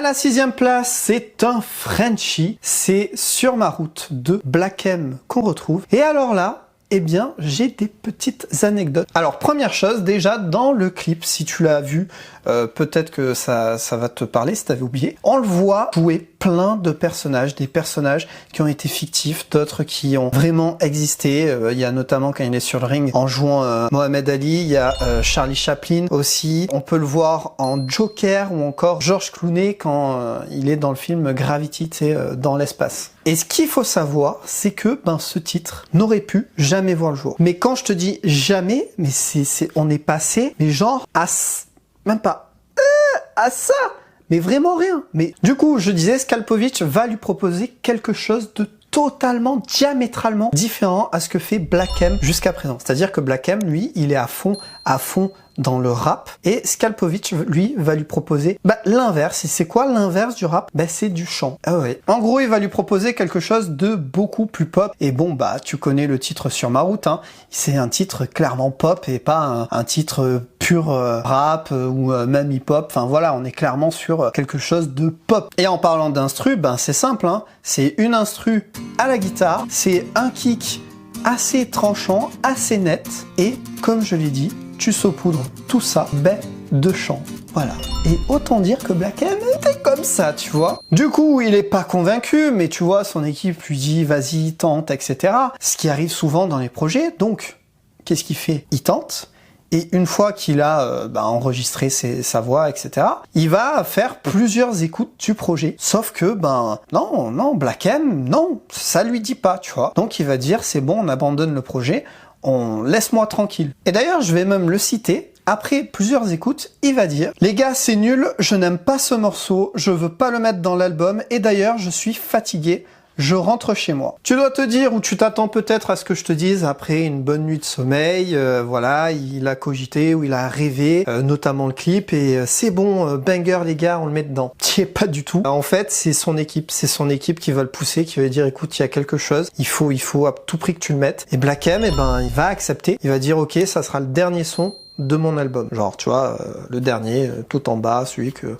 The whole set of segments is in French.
À la 6e place, c'est un Frenchie. C'est Sur ma route de Black M qu'on retrouve. Et alors là, eh bien, j'ai des petites anecdotes. Alors, première chose, déjà, dans le clip, si tu l'as vu, peut-être que ça va te parler si t'avais oublié. On le voit jouer plein de personnages, des personnages qui ont été fictifs, d'autres qui ont vraiment existé. Il y a notamment quand il est sur le ring en jouant Mohamed Ali, il y a Charlie Chaplin aussi. On peut le voir en Joker ou encore George Clooney quand il est dans le film Gravity, tu sais, dans l'espace. Et ce qu'il faut savoir, c'est que ce titre n'aurait pu jamais voir le jour. Mais quand je te dis jamais, mais on est passé, mais genre même pas à ça, mais vraiment rien. Mais du coup, je disais, Skalpovic va lui proposer quelque chose de totalement, diamétralement différent à ce que fait Black M jusqu'à présent. C'est-à-dire que Black M, lui, il est à fond dans le rap, et Skalpovic, lui, va lui proposer l'inverse. Et c'est quoi l'inverse du rap? C'est du chant. Ah ouais. En gros, il va lui proposer quelque chose de beaucoup plus pop. Et bon, tu connais le titre Sur ma route, hein. C'est un titre clairement pop et pas un titre pur rap ou même hip-hop. Enfin voilà, on est clairement sur quelque chose de pop. Et en parlant d'instru, c'est simple, hein. C'est une instru à la guitare, c'est un kick assez tranchant, assez net, et comme je l'ai dit, tu saupoudres tout ça de chant. Voilà. Et autant dire que Black M était comme ça, tu vois. Du coup, il est pas convaincu, mais tu vois, son équipe lui dit vas-y, tente, etc. Ce qui arrive souvent dans les projets. Donc, qu'est-ce qu'il fait? Il tente. Et une fois qu'il a enregistré sa voix, etc., il va faire plusieurs écoutes du projet. Sauf que, non, Black M, non, ça lui dit pas, tu vois. Donc il va dire, c'est bon, on abandonne le projet, laisse-moi tranquille. Et d'ailleurs, je vais même le citer. Après plusieurs écoutes, il va dire « Les gars, c'est nul, je n'aime pas ce morceau, je veux pas le mettre dans l'album, et d'ailleurs, je suis fatigué. Je rentre chez moi. » Tu dois te dire, ou tu t'attends peut-être à ce que je te dise, après une bonne nuit de sommeil, voilà, il a cogité ou il a rêvé, notamment le clip, et c'est bon, banger les gars, on le met dedans. T'y es pas du tout. En fait, c'est son équipe qui va le pousser, qui va dire, écoute, il y a quelque chose, il faut à tout prix que tu le mettes. Et Black M, il va accepter, il va dire, ok, ça sera le dernier son de mon album. Genre, tu vois, le dernier, tout en bas, celui que,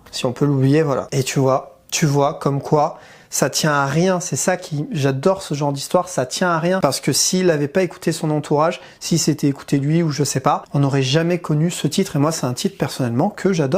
si on peut l'oublier, voilà. Et tu vois, comme quoi, ça tient à rien. C'est ça j'adore ce genre d'histoire, ça tient à rien. Parce que s'il n'avait pas écouté son entourage, s'il s'était écouté lui ou je sais pas, on n'aurait jamais connu ce titre. Et moi, c'est un titre personnellement que j'adore.